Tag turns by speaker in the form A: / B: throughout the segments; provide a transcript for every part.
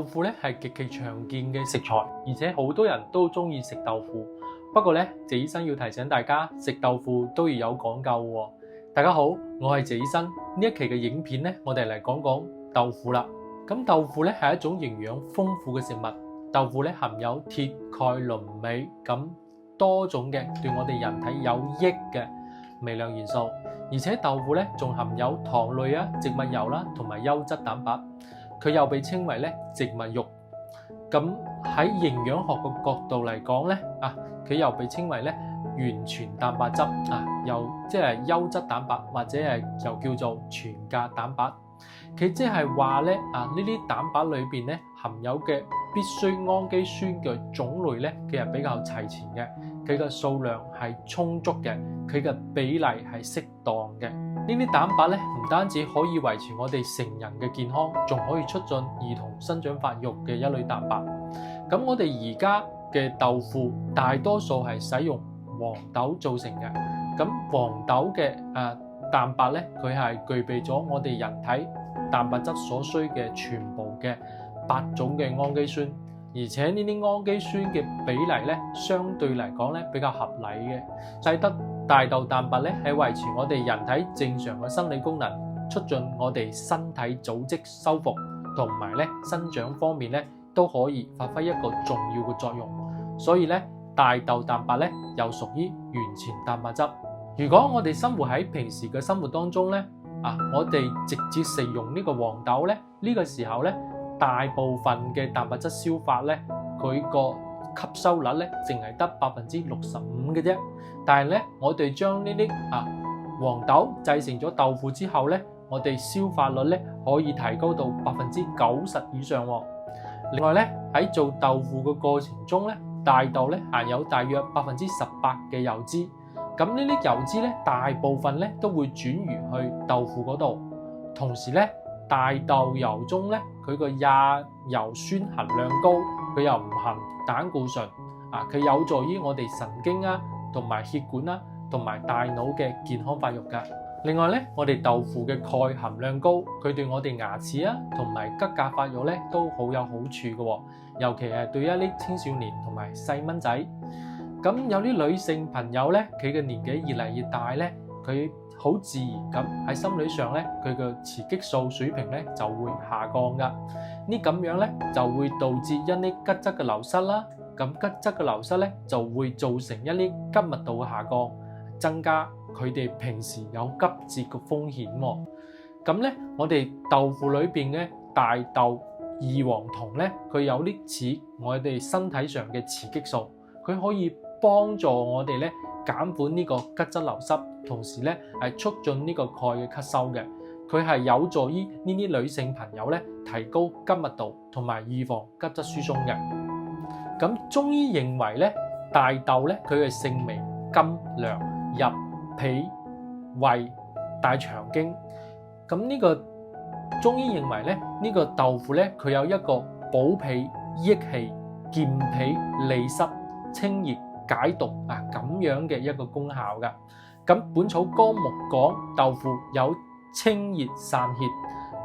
A: 豆腐咧係極其常見嘅食材，而且好多人都中意食豆腐。不過咧，謝醫生要提醒大家，食豆腐都要有講究喎。大家好，我係謝醫生。呢一期嘅影片咧，我哋嚟講講豆腐啦。咁豆腐咧係一種營養豐富嘅食物。豆腐咧含有鐵、鈣、磷、鎂咁多種嘅對我哋人體有益嘅微量元素，而且豆腐咧仲含有糖類啊、植物油啦同埋優質蛋白。佢又被稱為咧植物肉。咁喺營養學嘅角度嚟講咧，佢又被稱為咧完全蛋白質又即係優質蛋白，或者係又叫做全價蛋白。佢即係話咧呢啲蛋白裏邊咧含有嘅必需氨基酸嘅種類咧，其實比較齊全嘅，佢嘅數量係充足嘅，佢嘅比例係適當嘅。呢啲蛋白咧唔單止可以維持我哋成人嘅健康，仲可以促進兒童生長發育嘅一類蛋白。咁我哋而家嘅豆腐大多數係使用黃豆做成嘅。咁黃豆嘅蛋白咧，佢係具備咗我哋人體蛋白質所需嘅全部嘅8種嘅氨基酸，而且呢啲氨基酸嘅比例咧，相對嚟講咧比較合理嘅，使得大豆蛋白咧係維持我哋人體正常嘅生理功能，促進我哋身體組織修復同埋咧生長方面咧都可以發揮一個重要嘅作用。所以咧大豆蛋白咧又屬於完全蛋白質。如果我哋生活喺平時嘅生活當中咧，我哋直接食用呢個黃豆咧，呢個時候咧大部分嘅蛋白質消化咧，佢個吸收率咧淨係得65%嘅啫。但係咧，我哋將呢啲黃豆製成咗豆腐之後咧，我哋消化率咧可以提高到90%以上喎。另外咧喺做豆腐嘅過程中咧，大豆咧含有大約18%嘅油脂。咁呢啲油脂咧，大部分咧都會轉移去豆腐嗰度。同時咧，大豆油中咧，佢個亞油酸含量高，佢又唔含膽固醇，佢有助於我哋神經同埋血管同埋大腦嘅健康發育㗎。另外咧，我哋豆腐嘅鈣含量高，佢對我哋牙齒同埋骨骼發育咧都好有好處嘅，尤其係對一啲青少年同埋細蚊仔。咁有啲女性朋友咧，佢嘅年紀越嚟越大咧，佢好自然咁喺心理上咧，佢嘅雌激素水平咧就會下降噶。呢咁樣咧就會導致一啲骨質嘅流失啦。咁骨質嘅流失咧就會造成一啲骨密度嘅下降，增加佢哋平時有急折嘅風險喎。咁咧，我哋豆腐裏邊嘅大豆異黃酮咧，佢有啲似我哋身體上嘅雌激素，佢可以幫助我哋咧減緩呢個骨質流失，同時咧係促進呢個鈣嘅吸收嘅。佢係有助於呢啲女性朋友咧提高骨密度同埋預防骨質疏鬆嘅。咁中醫認為咧，大豆咧佢嘅性味甘涼，入脾胃大腸經。咁呢個中醫認為咧，呢個豆腐咧佢有一個補脾益氣、健脾利濕、清熱解毒咁樣嘅一個功效噶。咁《本草綱目》講豆腐有清熱散血。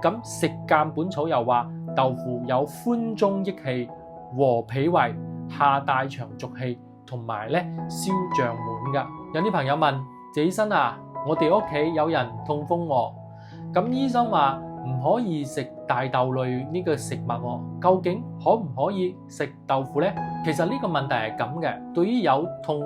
A: 咁《食鑑本草》又話豆腐有寬中益氣、和脾胃、下大腸濁氣，同埋咧消脹滿噶。有啲朋友問謝醫生我哋屋企有人痛風喎，咁醫生話唔可以食大豆類呢個食物喎，究竟可唔可以食豆腐呢？其實呢個問題係咁嘅，對於有痛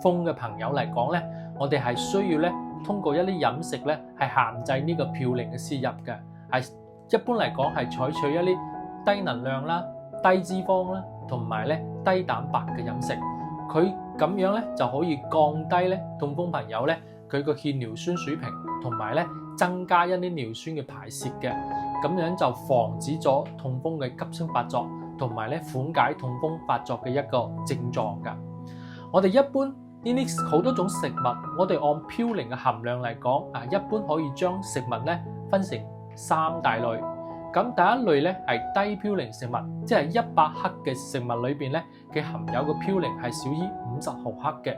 A: 風嘅朋友嚟講咧，我哋係需要咧通過一啲飲食咧係限制呢個嘌呤嘅攝入嘅，係一般嚟講係採取一啲低能量啦、低脂肪啦同埋咧低蛋白嘅飲食，佢咁樣咧就可以降低咧痛風朋友咧佢個血尿酸水平，同埋咧增加一啲尿酸嘅排泄嘅，咁樣就防止咗痛風嘅急性發作，同埋咧緩解痛風發作嘅一個症狀噶。我哋一般呢啲好多種食物，我哋按嘌呤嘅含量嚟講，一般可以將食物咧分成3大類。咁第一類咧係低嘌呤食物，即係100克嘅食物裏邊咧嘅含有嘅嘌呤係少於50毫克嘅。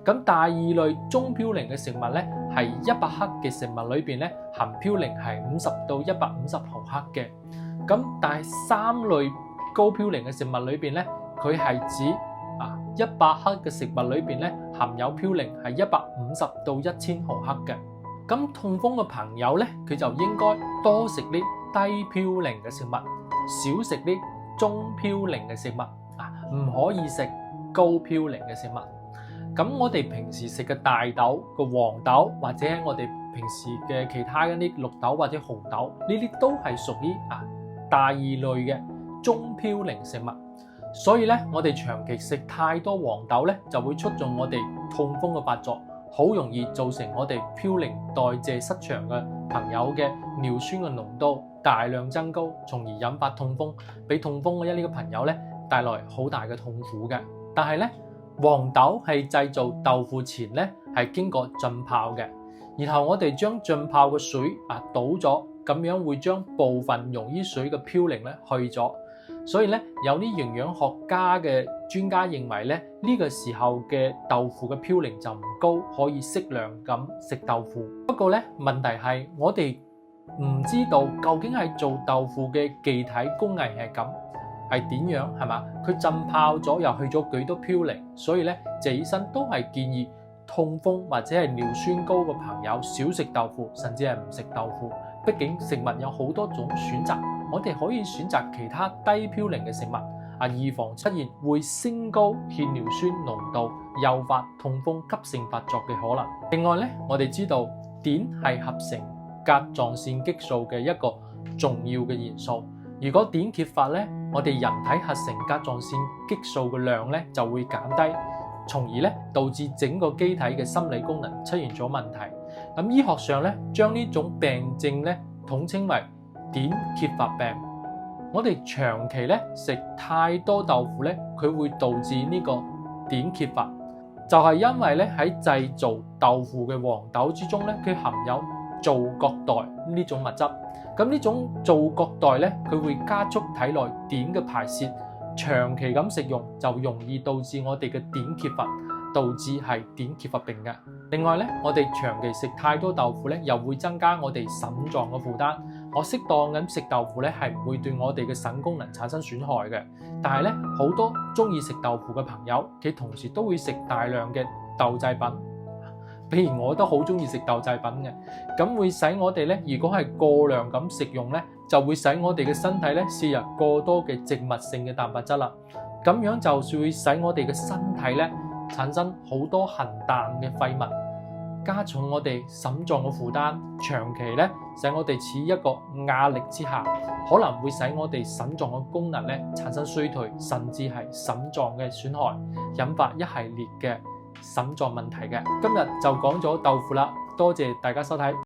A: 咁第二類中嘌呤嘅食物咧係100克嘅食物裏邊咧含嘌呤係50到150毫克嘅。咁但係3類高嘌呤嘅食物裏邊咧，佢係指100克嘅食物裏邊咧含有嘌呤係150到1000毫克嘅。咁痛風嘅朋友咧，佢就應該多食啲低嘌呤嘅食物，少食啲中嘌呤嘅食物，唔可以食高嘌呤嘅食物。咁我哋平時食嘅大豆、個黃豆，或者我哋平時嘅其他嗰啲綠豆或者紅豆，呢啲都係屬於第二類嘅中嘌呤食物。所以咧，我哋長期食太多黃豆咧，就會促進我哋痛風嘅發作，好容易造成我哋嘌呤代謝失常嘅朋友嘅尿酸嘅濃度大量增高，從而引發痛風，俾痛風嘅呢個朋友咧帶來好大嘅痛苦嘅。但係咧，黃豆係製造豆腐前咧係經過浸泡嘅，然後我哋將浸泡嘅水倒咗，咁樣會將部分溶於水嘅嘌呤咧去咗。所以咧，有啲營養學家嘅專家認為咧，呢個時候嘅豆腐嘅嘌呤就唔高，可以適量咁食豆腐。不過咧，問題係我哋唔知道究竟係做豆腐嘅具體工藝係咁係點樣，係嘛？佢浸泡咗又去咗幾多嘌呤，所以咧，謝醫生都係建議痛風或者係尿酸高嘅朋友少食豆腐，甚至係唔食豆腐。畢竟食物有好多種選擇，我哋可以選擇其他低嘌呤嘅食物，預防出現會升高血尿酸濃度，誘發痛風急性發作嘅可能。另外咧，我哋知道碘係合成甲狀腺激素嘅一個重要嘅元素。如果碘缺乏咧，我哋人體合成甲狀腺激素嘅量咧就會減低，從而咧導致整個機體嘅生理功能出現咗問題。咁醫學上咧，將呢種病症咧統稱為碘缺乏病。我哋長期咧食太多豆腐咧，佢會導致呢個碘缺乏，就係因為咧喺製造豆腐嘅黃豆之中咧，佢含有皂角袋呢種物質。咁呢種皂角袋咧，佢會加速體內碘嘅排泄，長期咁食用就容易導致我哋嘅碘缺乏，導致係碘缺乏病嘅。另外咧，我哋長期食太多豆腐咧，又會增加我哋腎臟嘅負擔。我適當咁食豆腐咧，係唔會對我哋嘅腎功能產生損害嘅。但係咧，好多中意食豆腐嘅朋友，佢同時都會食大量嘅豆製品。譬如我都好中意食豆製品嘅，咁會使我哋咧，如果係過量咁食用咧，就會使我哋嘅身體咧攝入過多嘅植物性嘅蛋白質啦。咁樣就會使我哋嘅身體咧產生好多鹹淡嘅廢物，加重我哋腎臟嘅負擔，長期咧使我哋處於一個壓力之下，可能會使我哋腎臟嘅功能咧產生衰退，甚至係腎臟嘅損害，引發一系列嘅腎臟問題嘅。今日就講咗豆腐啦，多謝大家收睇。